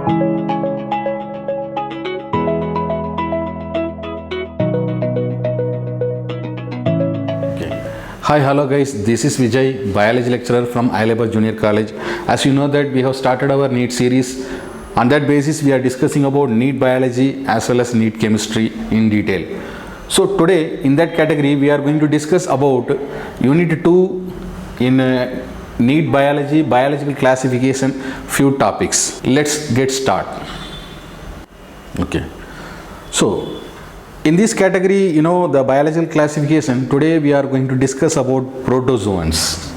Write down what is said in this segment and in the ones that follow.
Hi, hello guys, this is Vijay, biology lecturer from Ailaba Junior College. As you know that we have started our NEET series. On that basis, we are discussing about NEET biology as well as NEET chemistry in detail. So today in that category, we are going to discuss about Unit 2 in NEET biology, biological classification, few topics. Let's get started. Okay. So in this category, the biological classification, today we are going to discuss about protozoans.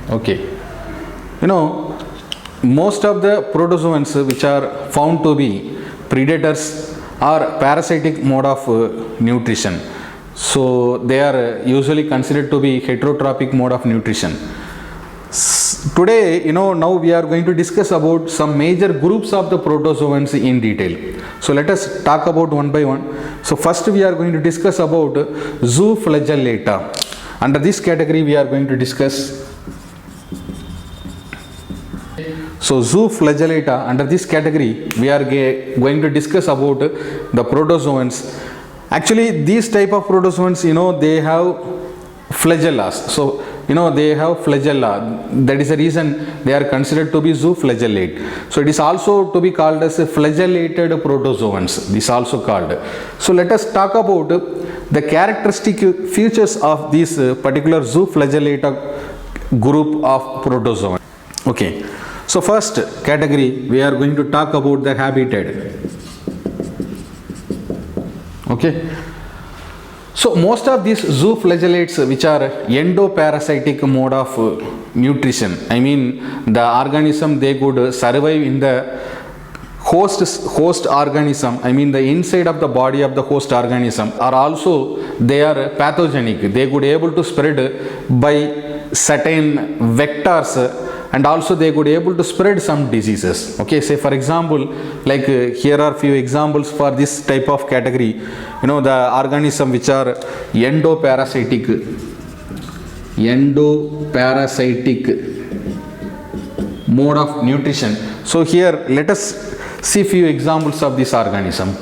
Okay. Most of the protozoans which are found to be predators are parasitic mode of nutrition. So they are usually considered to be heterotrophic mode of nutrition. Today, now we are going to discuss about some major groups of the protozoans in detail. So let us talk about one by one. So first we are going to discuss about zooflagellata. Under this category we are going to discuss. So zooflagellata, under this category we are going to discuss about the protozoans. Actually these type of protozoans, they have flagellas. So they have flagella. That is the reason they are considered to be zooflagellate. So it is also to be called as flagellated protozoans. This is also called. So let us talk about the characteristic features of this particular zooflagellata group of protozoans. Okay. So first category we are going to talk about the habitat. Okay. So most of these zooflagellates which are endoparasitic mode of nutrition, I mean the organism they could survive in the host organism, I mean the inside of the body of the host organism, are also they are pathogenic. They could able to spread by certain vectors, and also they could able to spread some diseases. Okay, say for example, like here are few examples for this type of category. The organism which are endoparasitic mode of nutrition. So here let us see few examples of this organism.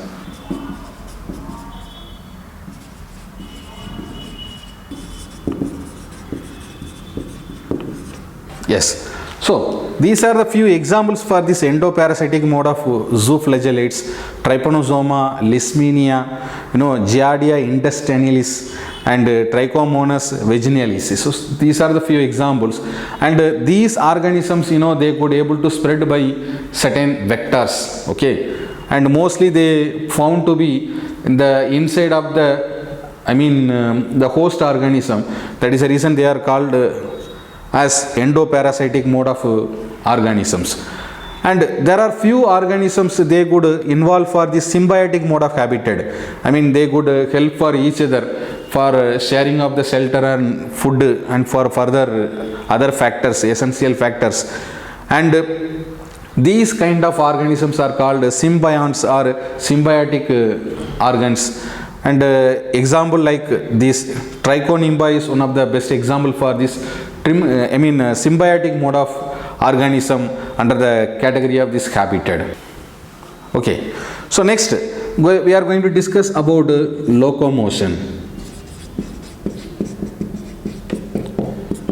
Yes. So these are the few examples for this endoparasitic mode of zooflagellates: Trypanosoma, Leishmania, Giardia intestinalis, and Trichomonas vaginalis. So these are the few examples. And these organisms, they could able to spread by certain vectors. Okay, and mostly they found to be in the inside of the host organism. That is the reason they are called as endoparasitic mode of organisms. And there are few organisms they could involve for the symbiotic mode of habitat. I mean they could help for each other for sharing of the shelter and food and for further other factors, essential factors. And these kind of organisms are called symbionts or symbiotic organs. And example like this Trichonimba is one of the best example for this symbiotic mode of organism under the category of this habitat. Okay. So next we are going to discuss about locomotion.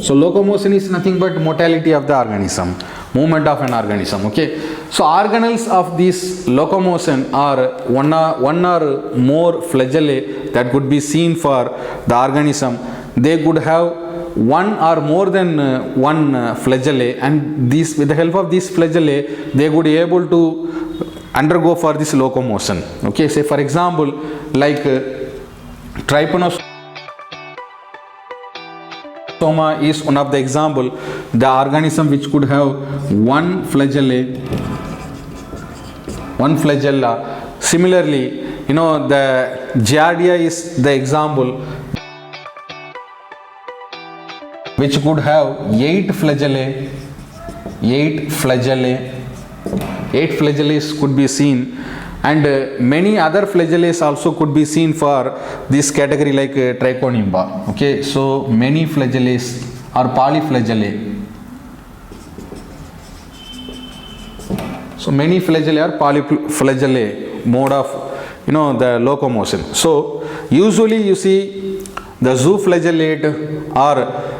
So locomotion is nothing but motility of the organism, movement of an organism. Okay. So organelles of this locomotion are one or more flagellae that could be seen for the organism. They could have one or more than one flagellae, and these, with the help of these flagellae, they would be able to undergo for this locomotion. Okay, say for example, like Trypanosoma is one of the example, the organism which could have one flagella. Similarly, the Giardia is the example which could have 8 flagellae. 8 flagellae could be seen, and many other flagellae also could be seen for this category like Trichonimba. Okay, so many flagellae or polyflagellae. So many flagellae are polyflagellae mode of the locomotion. So usually you see the zooflagellate or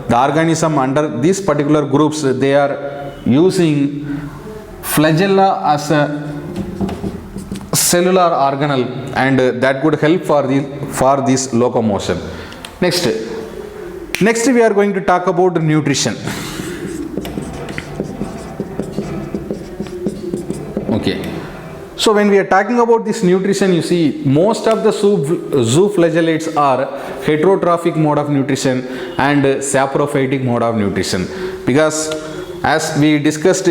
the organism under these particular groups, they are using flagella as a cellular organelle, and that would help for this locomotion. Next we are going to talk about nutrition. Okay, so when we are talking about this nutrition, you see most of the zooflagellates are heterotrophic mode of nutrition and saprophytic mode of nutrition, because as we discussed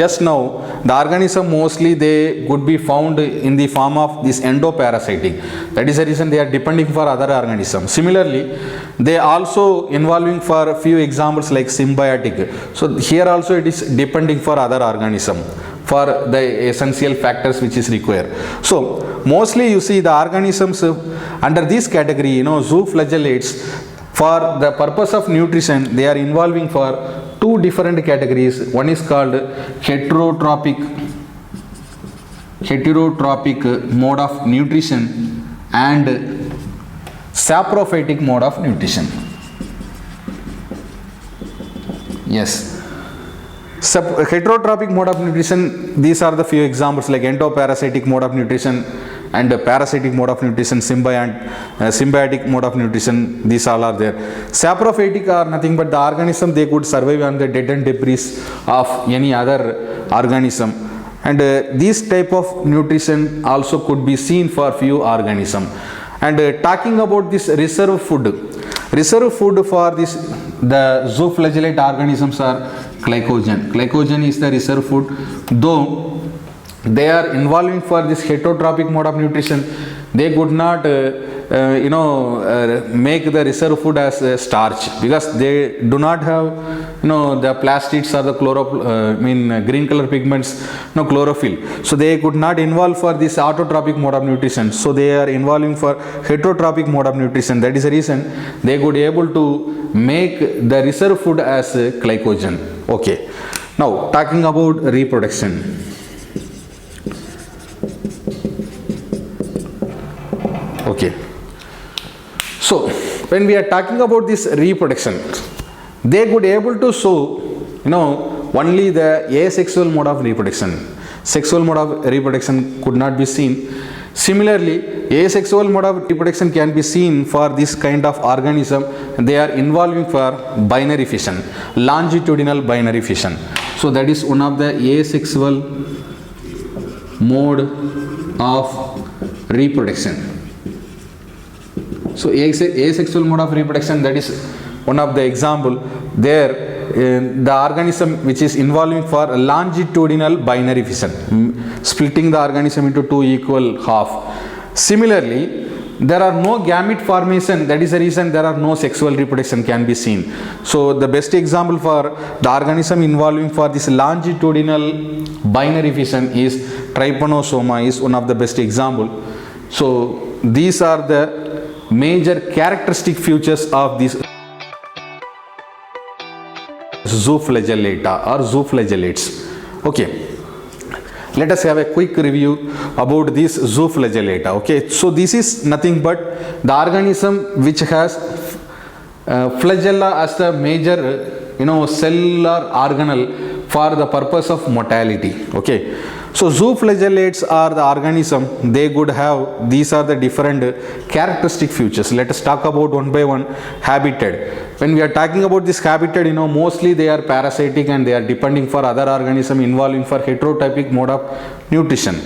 just now, the organism mostly they could be found in the form of this endoparasitic. That is the reason they are depending for other organisms. Similarly, they also involving for a few examples like symbiotic. So here also it is depending for other organism for the essential factors which is required. So mostly you see the organisms under this category, zooflagellates, for the purpose of nutrition, they are involving for two different categories. One is called heterotrophic mode of nutrition and saprophytic mode of nutrition. Yes. Heterotrophic mode of nutrition, these are the few examples like endoparasitic mode of nutrition and parasitic mode of nutrition, symbiotic mode of nutrition, these all are there. Saprophytic are nothing but the organism, they could survive on the dead and debris of any other organism, and this type of nutrition also could be seen for few organisms. And talking about this reserve food for this, the zooflagellate organisms are glycogen. Glycogen is the reserve food, though they are involving for this heterotrophic mode of nutrition. They could not make the reserve food as starch, because they do not have the plastids or the green color pigments, chlorophyll. So they could not involve for this autotrophic mode of nutrition. So they are involving for heterotrophic mode of nutrition. That is the reason they could able to make the reserve food as glycogen. Okay. Now talking about reproduction. Okay. So when we are talking about this reproduction, they could able to show only the asexual mode of reproduction. Sexual mode of reproduction could not be seen. Similarly, asexual mode of reproduction can be seen for this kind of organism. They are involving for binary fission, longitudinal binary fission. So that is one of the asexual mode of reproduction. So asexual mode of reproduction, that is one of the example. There the organism which is involving for longitudinal binary fission, splitting the organism into two equal half. Similarly, there are no gamete formation. That is the reason there are no sexual reproduction can be seen. So the best example for the organism involving for this longitudinal binary fission is Trypanosoma, is one of the best example. So these are the major characteristic features of these zooflagellata or zooflagellates. Okay, let us have a quick review about these zooflagellata. Okay, so this is nothing but the organism which has flagella as the major cellular organelle for the purpose of motility. Okay, so zooflagellates are the organism, they could have, these are the different characteristic features. Let us talk about one by one. Habitat. When we are talking about this habitat, mostly they are parasitic and they are depending for other organism involving for heterotypic mode of nutrition.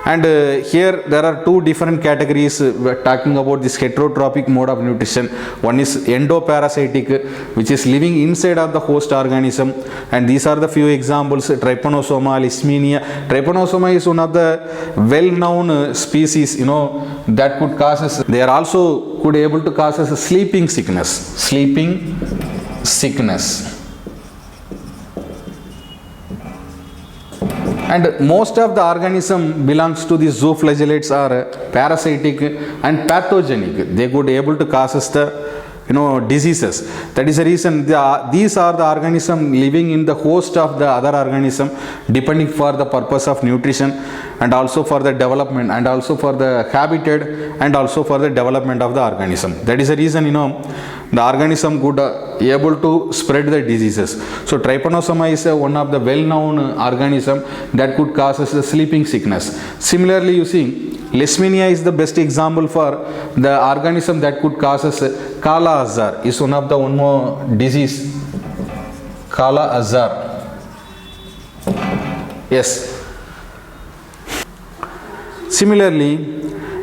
And here there are two different categories. We are talking about this heterotrophic mode of nutrition. One is endoparasitic, which is living inside of the host organism, and these are the few examples: Trypanosoma, Leishmania. Trypanosoma is one of the well-known species, that could cause us. They are also could able to cause us sleeping sickness. And most of the organism belongs to these zooflagellates are parasitic and pathogenic. They could able to cause us the diseases. That is the reason these are the organism living in the host of the other organism, depending for the purpose of nutrition and also for the development and also for the habitat and also for the development of the organism. That is the reason the organism could able to spread the diseases. So trypanosoma is one of the well-known organism that could cause us the sleeping sickness. Similarly, you see, Leishmania is the best example for the organism that could cause us Kala Azar is one of the one more disease. Kala Azar. Yes. Similarly,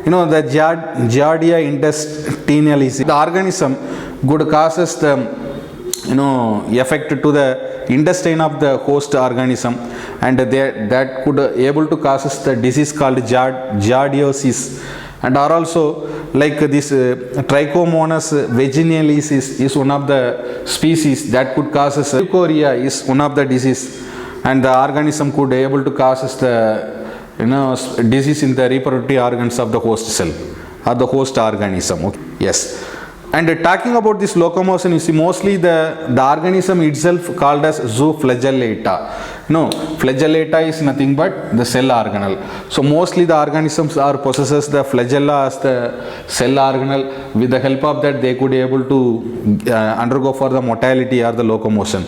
the Giardia intestinalis, the organism could causes the effect to the intestine of the host organism, and that could able to causes the disease called giardiosis. And are also like this Trichomonas vaginalis is one of the species that could causes leukorrhea is one of the disease, and the organism could able to causes the disease in the reproductive organs of the host cell or the host organism. Okay. Yes. And talking about this locomotion, you see, mostly the organism itself called as zooflagellata. Flagellata is nothing but the cell organelle. So mostly the organisms are possesses the flagella as the cell organelle. With the help of that, they could able to undergo for the motility or the locomotion.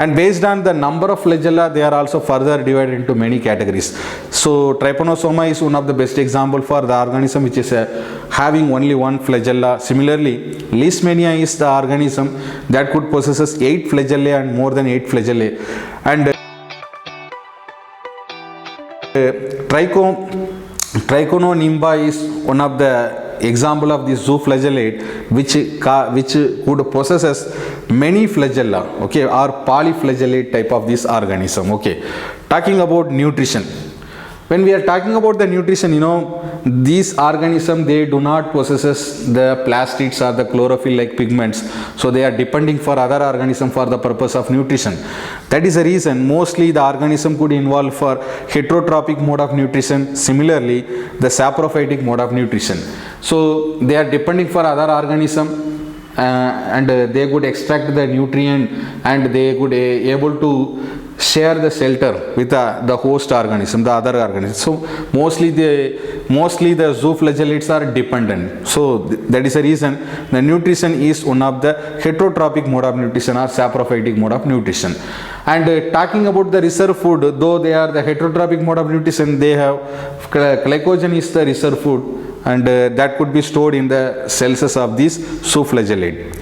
And based on the number of flagella, they are also further divided into many categories. So trypanosoma is one of the best example for the organism which is having only one flagella. Similarly, Leishmania is the organism that could possesses 8 flagellae and more than 8 flagellae. And Trichonimba is one of the example of this zooflagellate which could possesses many flagella, okay, or polyflagellate type of this organism. Okay, talking about nutrition, when we are talking about the nutrition, these organisms, they do not possesses the plastids or the chlorophyll like pigments, so they are depending for other organism for the purpose of nutrition. That is the reason mostly the organism could involve for heterotrophic mode of nutrition. Similarly, the saprophytic mode of nutrition. So they are depending for other organism and they could extract the nutrient and they could able to share the shelter with the host organism, the other organism. So mostly the zooflagellates are dependent. So that is the reason the nutrition is one of the heterotrophic mode of nutrition or saprophytic mode of nutrition. And talking about the reserve food, though they are the heterotrophic mode of nutrition, they have glycogen is the reserve food, and that could be stored in the cells of this zooflagellate.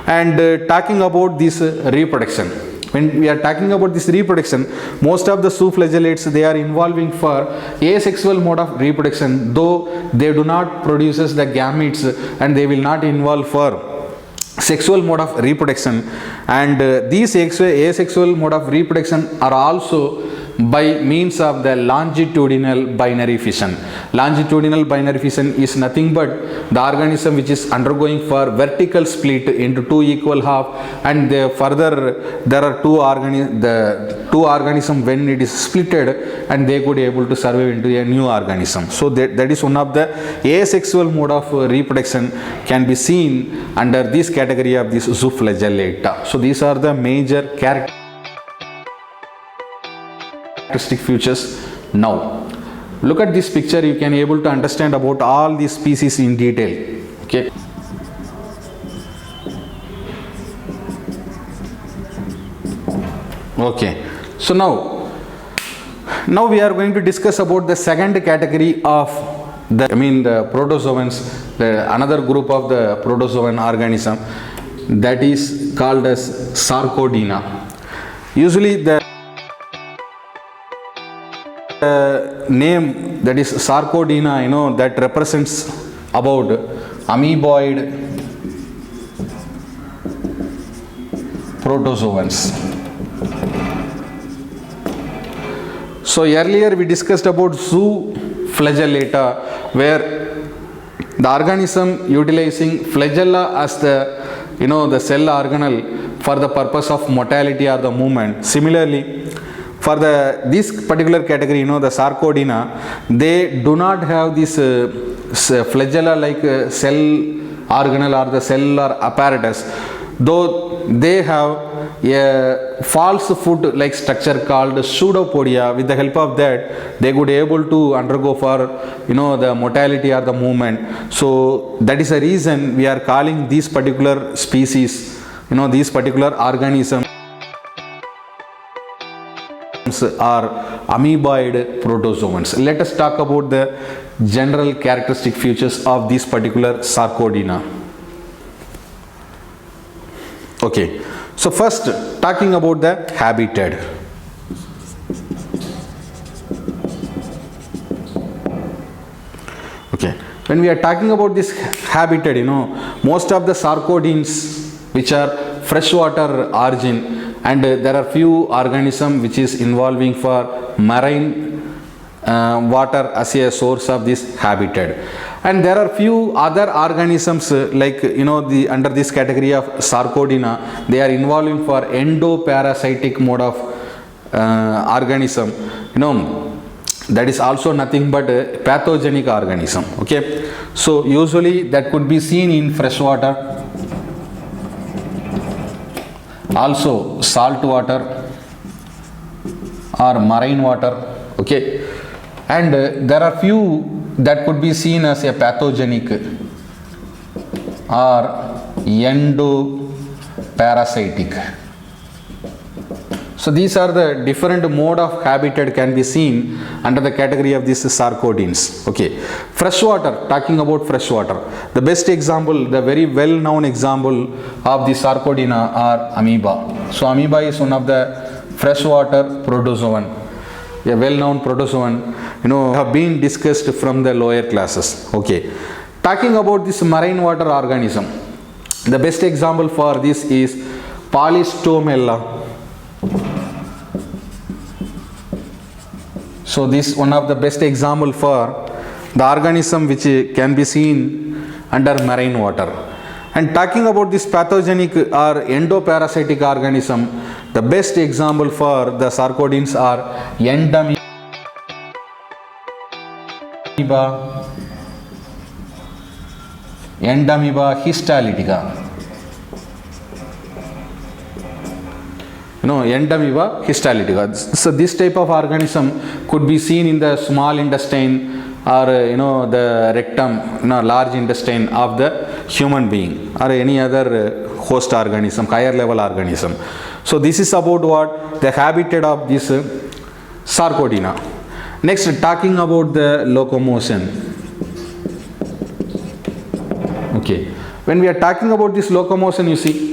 And talking about this reproduction, when we are talking about this reproduction, most of the zooflagellates, they are involving for asexual mode of reproduction, though they do not produces the gametes and they will not involve for sexual mode of reproduction. And these asexual mode of reproduction are also by means of the longitudinal binary fission. Longitudinal binary fission is nothing but the organism which is undergoing for vertical split into two equal half, and further there are two organism when it is splitted and they could able to survive into a new organism. So that is one of the asexual mode of reproduction can be seen under this category of this zooflagellata. So these are the major characteristic features. Now look at this picture, you can able to understand about all these species in detail. Okay, so now we are going to discuss about the second category of the protozoans, another group of the protozoan organism, that is called as Sarcodina. Usually the name that is Sarcodina, that represents about amoeboid protozoans. So earlier we discussed about zooflagellata, where the organism utilizing flagella as the cell organelle for the purpose of motility or the movement. Similarly, for this particular category, the Sarcodina, they do not have this flagella like cell organelle or the cell or apparatus, though they have a false foot like structure called pseudopodia. With the help of that, they could able to undergo for the motility or the movement. So that is the reason we are calling these particular species, these particular organisms are amoeboid protozoans. Let us talk about the general characteristic features of these particular Sarcodina. Okay, so first talking about the habitat. Okay, when we are talking about this habitat, most of the Sarcodines which are freshwater origin, and there are few organisms which is involving for marine water as a source of this habitat, and there are few other organisms like under this category of Sarcodina, they are involving for endoparasitic mode of organism, that is also nothing but a pathogenic organism. Okay, so usually that could be seen in freshwater, also salt water or marine water. Okay, and there are few that could be seen as a pathogenic or endoparasitic. So these are the different mode of habitat can be seen under the category of these Sarcodines. Okay, freshwater, talking about freshwater, the best example, the very well known example of the Sarcodina are amoeba. So amoeba is one of the freshwater protozoan, a well known protozoan, have been discussed from the lower classes. Okay, talking about this marine water organism, the best example for this is Polystomella. So this is one of the best example for the organism which can be seen under marine water. And talking about this pathogenic or endoparasitic organism, the best example for the Sarcodines are Entamoeba, Entamoeba histolytica. Entamoeba histolytica. So this type of organism could be seen in the small intestine or the rectum, large intestine of the human being or any other host organism, higher level organism. So this is about what the habitat of this Sarcodina. Next, talking about the locomotion. Okay, when we are talking about this locomotion, you see,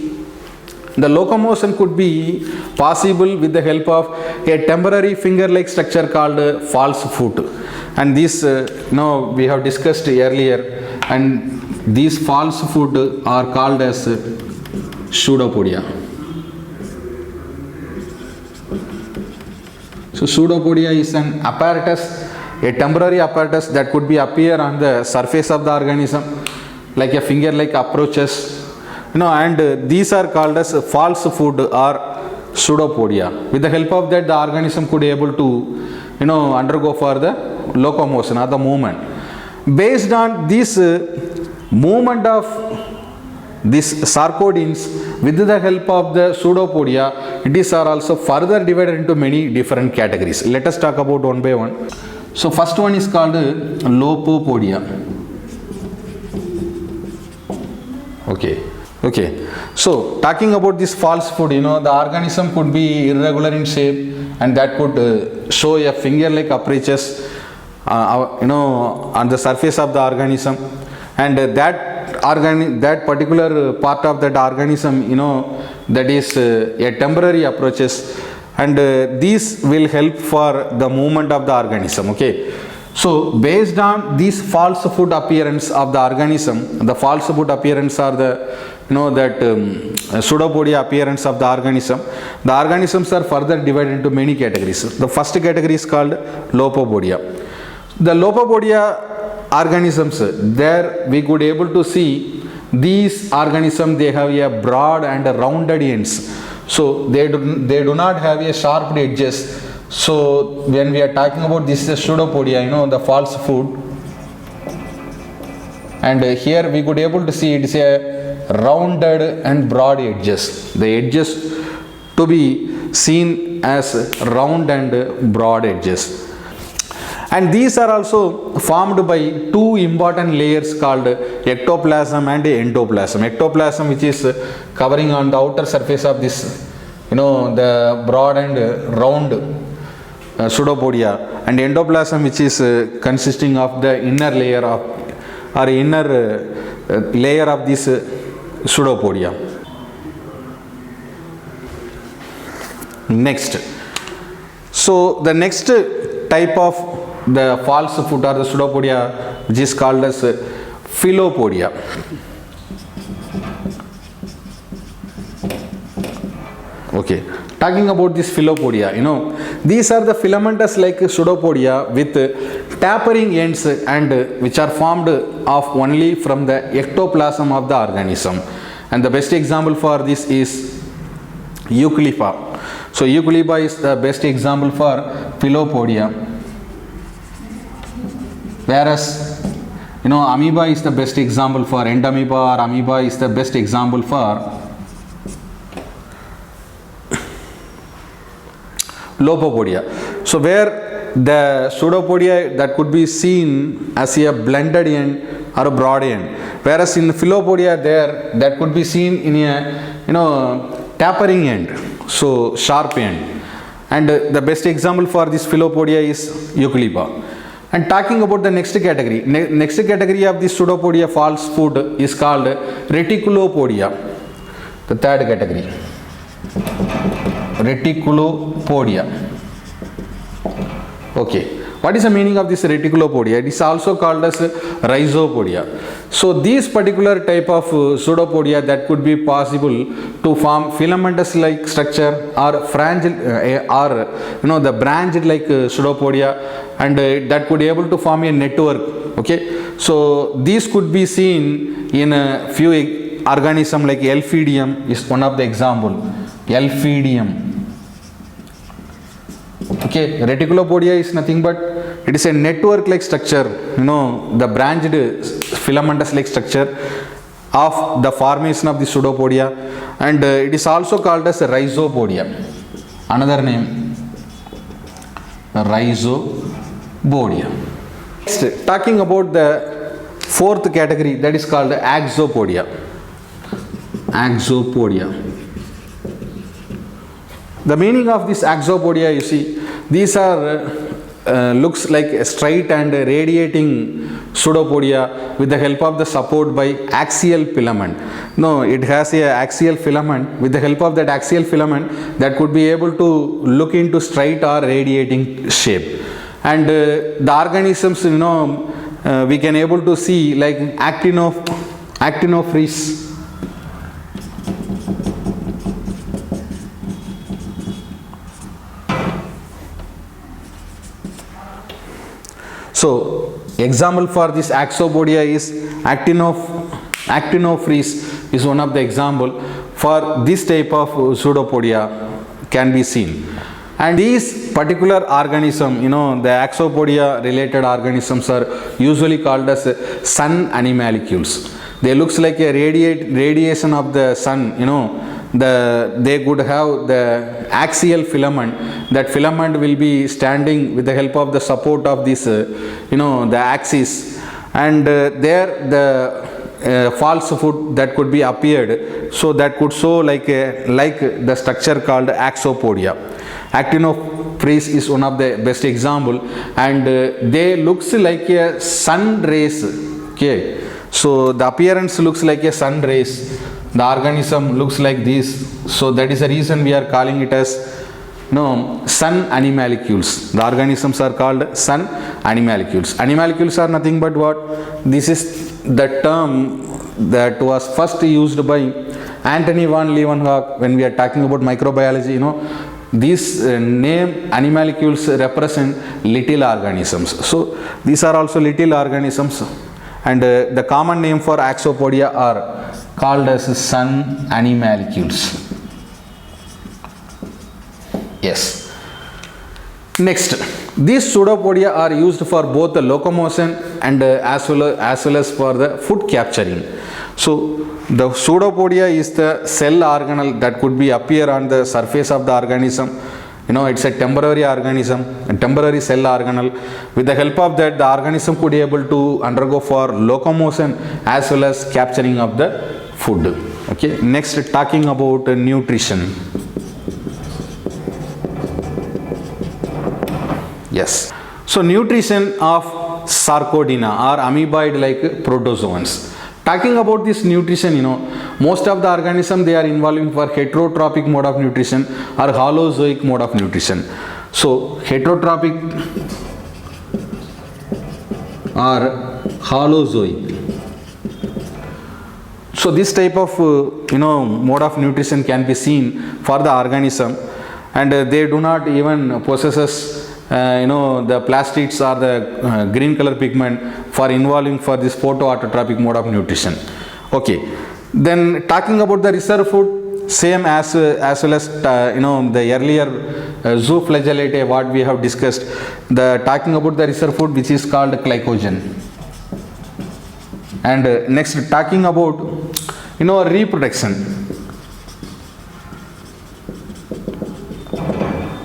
the locomotion could be possible with the help of a temporary finger-like structure called false foot, and this we have discussed earlier, and these false foot are called as pseudopodia. So pseudopodia is an apparatus, a temporary apparatus that could be appear on the surface of the organism like a finger-like approaches. And these are called as false foot or pseudopodia. With the help of that, the organism could be able to undergo for the locomotion or the movement. Based on this movement of these Sarcodines, with the help of the pseudopodia, these are also further divided into many different categories. Let us talk about one by one. So first one is called Lopopodia. Okay, so talking about this false foot, the organism could be irregular in shape, and that could show a finger-like apertures, on the surface of the organism, and that particular part of that organism, that is a temporary approaches, and these will help for the movement of the organism. Okay. So based on this false foot appearance of the organism, the false foot appearance are the pseudopodia appearance of the organisms are further divided into many categories. The first category is called Lopopodia. The Lopopodia organisms, there we could able to see these organisms, they have a broad and a rounded ends. So they do not have a sharp edges. So when we are talking about this is a pseudopodia, the false foot. and here we could able to see it is a rounded and broad edges. The edges to be seen as round and broad edges. And these are also formed by two important layers called ectoplasm and endoplasm. Ectoplasm, which is covering on the outer surface of this, the broad and round pseudopodia, and endoplasm, which is consisting of the inner layer of layer of this pseudopodia. Next, so the next type of the false foot or the pseudopodia, which is called as philopodia. Okay, talking about this philopodia, these are the filamentous like pseudopodia with tapering ends and which are formed of only from the ectoplasm of the organism. And the best example for this is Eucalypta. So Eucalypta is the best example for philopodia. Whereas, amoeba is the best example for entamoeba, or amoeba is the best example for Lopopodia. So where the pseudopodia that could be seen as a blended end or a broad end, whereas in philopodia there that could be seen in a tapering end, so sharp end. And the best example for this philopodia is Eucalypta. And talking about the next category, next category of this pseudopodia false foot is called reticulopodia. The third category, reticulopodia. Okay, what is the meaning of this reticulopodia? It is also called as rhizopodia. So these particular type of pseudopodia that could be possible to form filamentous like structure or frange or the branched like pseudopodia, and that could be able to form a network. Okay, so these could be seen in a few organisms like Elphidium is one of the example. Elphidium. Okay, reticulopodia is nothing but it is a network like structure, the branched filamentous like structure of the formation of the pseudopodia, and it is also called as rhizopodia. Another name, rhizopodia. Next, talking about the fourth category, that is called axopodia. Axopodia. The meaning of this axopodia, you see, these are looks like a straight and radiating pseudopodia with the help of the support by axial filament. No, it has a axial filament. With the help of that axial filament, that could be able to look into straight or radiating shape. And the organisms, we can able to see like actinophrys. So example for this axopodia is actinophrys is one of the example for this type of pseudopodia can be seen. And these particular organism, the axopodia related organisms are usually called as sun animalcules. They looks like a radiation of the sun, they could have the axial filament. That filament will be standing with the help of the support of this, the axis, and there the false foot that could be appeared. So that could show like the structure called axopodia. Actinophrys is one of the best example, and they looks like a sun rays. Okay, so the appearance looks like a sun rays. The organism looks like this. So that is the reason we are calling it as sun animalcules. The organisms are called sun animalcules. Animalcules are nothing but what? This is the term that was first used by Antony van Leeuwenhoek when we are talking about microbiology. These name animalcules represent little organisms. So these are also little organisms, and the common name for axopodia are called as sun animalcules. Yes. Next, these pseudopodia are used for both the locomotion and as well as for the food capturing. So the pseudopodia is the cell organelle that could be appear on the surface of the organism. You know, it's a temporary organism, a temporary cell organelle. With the help of that, the organism could be able to undergo for locomotion as well as capturing of the food. Okay, next, talking about nutrition. Yes, so nutrition of Sarcodina or amoeboid like protozoans. Talking about this nutrition, you know, most of the organism they are involving for heterotrophic mode of nutrition or holozoic mode of nutrition. So heterotrophic or holozoic. So this type of mode of nutrition can be seen for the organism, and they do not even possesses the plastids or the green color pigment for involving for this photoautotropic mode of nutrition. Okay, then talking about the reserve food, same as well as the earlier zooflagellate what we have discussed, the talking about the reserve food which is called glycogen. And next, talking about reproduction.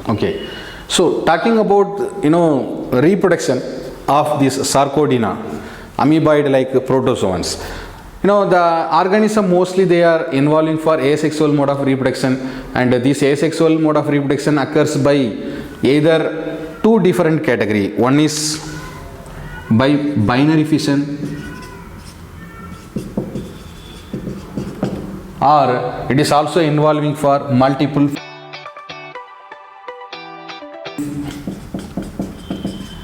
Okay, so talking about reproduction of this Sarcodina amoeboid like protozoans. The organism mostly they are involving for asexual mode of reproduction, and this asexual mode of reproduction occurs by either two different category. One is by binary fission, or it is also involving for multiple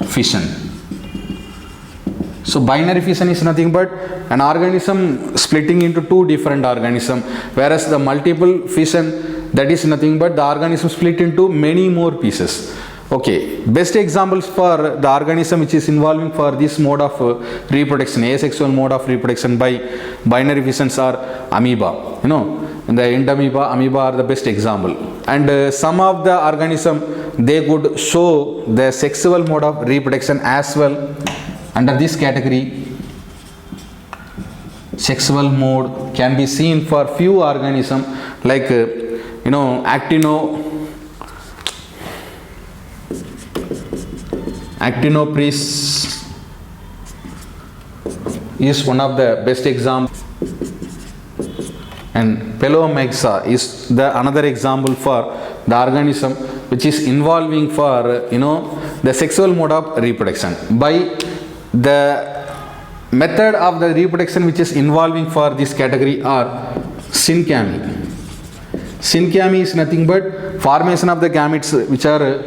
fission. So binary fission is nothing but an organism splitting into two different organisms, whereas the multiple fission, that is nothing but the organism split into many more pieces. Okay, best examples for the organism which is involving for this mode of reproduction, asexual mode of reproduction by binary fissions are amoeba. The entamoeba, amoeba are the best example. And some of the organism they could show the sexual mode of reproduction as well. Under this category, sexual mode can be seen for few organisms like Actinopris is one of the best examples, and Pelomyxa is the another example for the organism which is involving for the sexual mode of reproduction. By the method of the reproduction which is involving for this category are syncamy. Syncamy is nothing but formation of the gametes which are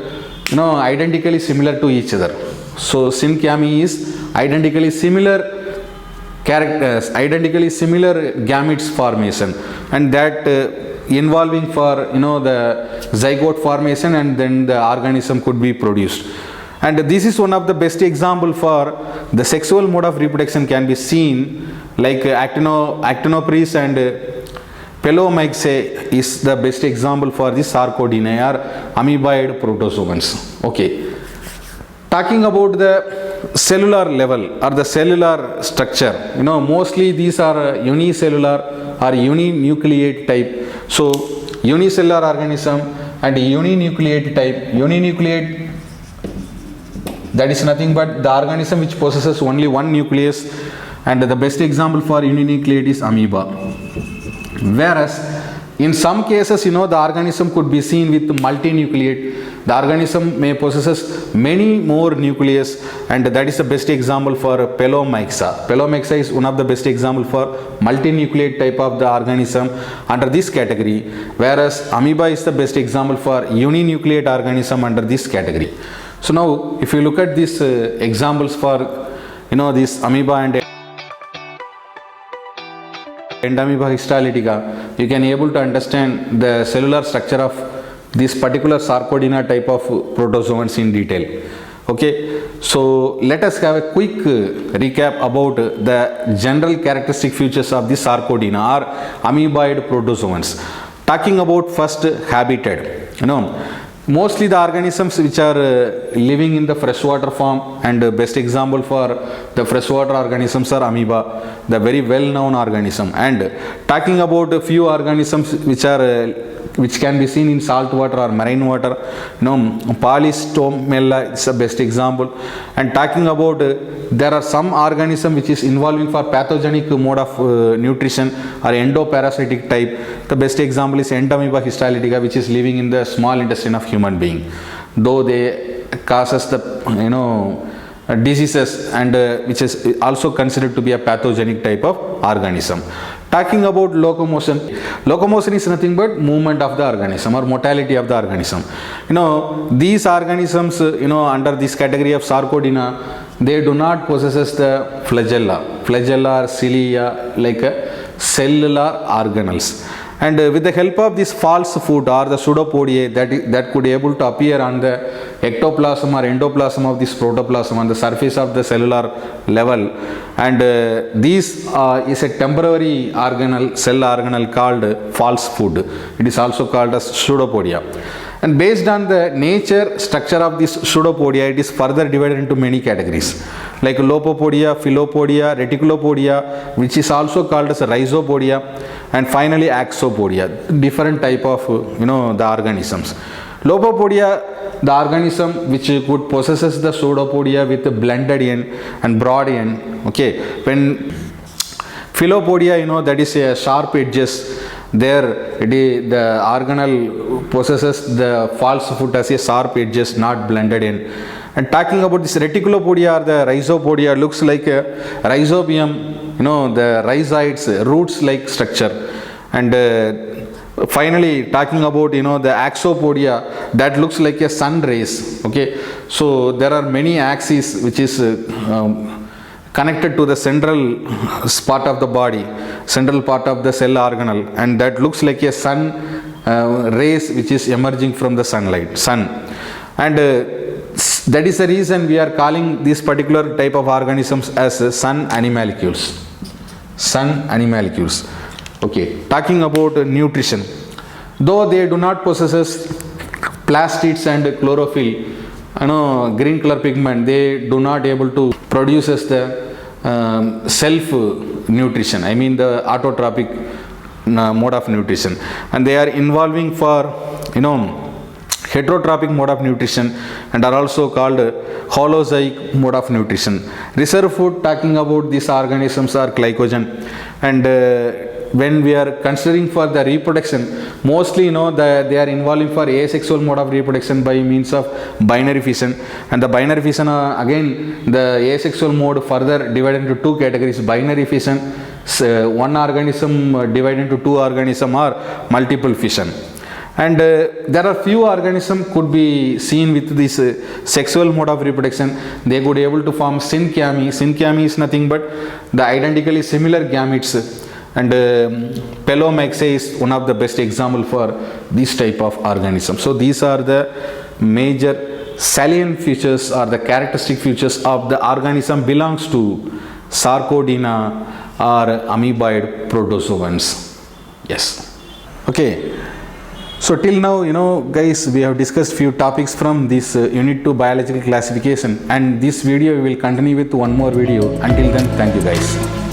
identically similar to each other. So syncamy is identically similar characters, identically similar gametes formation, and that involving for the zygote formation, and then the organism could be produced. And this is one of the best example for the sexual mode of reproduction can be seen like Actinopris and Pelomyxa is the best example for the Sarcodina or amoeboid protozoans. Okay, talking about the cellular level or the cellular structure, mostly these are unicellular or uninucleate type. So unicellular organism and uninucleate type. Uninucleate, that is nothing but the organism which possesses only one nucleus, and the best example for uninucleate is amoeba. Whereas in some cases the organism could be seen with multinucleate. The organism may possesses many more nucleus, and that is the best example for Pelomyxa. Pelomyxa is one of the best example for multinucleate type of the organism under this category, whereas amoeba is the best example for uninucleate organism under this category. So now if you look at these examples for this amoeba and Entamoeba histolytica, you can able to understand the cellular structure of this particular Sarcodina type of protozoans in detail. Okay, so let us have a quick recap about the general characteristic features of the Sarcodina or amoeboid protozoans. Talking about first habitat, Mostly the organisms which are living in the freshwater form, and best example for the freshwater organisms are amoeba, the very well known organism. And talking about a few organisms which can be seen in salt water or marine water, Polystomella is the best example. And talking about there are some organism which is involving for pathogenic mode of nutrition or endoparasitic type. The best example is Entamoeba histolytica, which is living in the small intestine of human being, though they causes the diseases, and which is also considered to be a pathogenic type of organism. Talking about locomotion is nothing but movement of the organism or motility of the organism. These organisms, under this category of Sarcodina, they do not possess the flagella or cilia like cellular organelles. And with the help of this false foot or the pseudopodiae that could able to appear on the ectoplasm or endoplasm of this protoplasm on the surface of the cellular level, and this is a temporary cell organelle called false foot. It is also called as pseudopodia. And based on the nature structure of this pseudopodia, it is further divided into many categories like Lopopodia, Philopodia, Reticulopodia, which is also called as Rhizopodia, and finally Axopodia, different type of the organisms. Lopopodia, the organism which could possesses the pseudopodia with blended end and broad end. Okay, when Philopodia, that is a sharp edges. There the organelle possesses the false foot as a sharp edges, not blended end. And talking about this Reticulopodia or the Rhizopodia, looks like a rhizobium, the rhizoids, roots like structure. And finally talking about the Axopodia, that looks like a sun rays. Okay, so there are many axes which is connected to the central part of the body, central part of the cell organelle, and that looks like a sun rays which is emerging from the sun. And that is the reason we are calling this particular type of organisms as sun animalcules. Okay, talking about nutrition, though they do not possess plastids and chlorophyll, green color pigment, they do not able to produce the self nutrition, I mean the autotrophic mode of nutrition, and they are involving for heterotrophic mode of nutrition and are also called holozoic mode of nutrition. Reserve food, talking about these organisms, are glycogen. And when we are considering for the reproduction, mostly they are involving for asexual mode of reproduction by means of binary fission. And the binary fission, again the asexual mode further divided into two categories: binary fission, one organism divided into two organism, or multiple fission. And there are few organisms could be seen with this sexual mode of reproduction. They could able to form synchymy. Synchymy is nothing but the identically similar gametes. And Pelomyxa is one of the best example for this type of organism. So these are the major salient features or the characteristic features of the organism belongs to Sarcodina or amoeboid protozoans. Yes. Okay. So till now, guys, we have discussed few topics from this Unit 2 biological classification, and this video we will continue with one more video. Until then, thank you guys.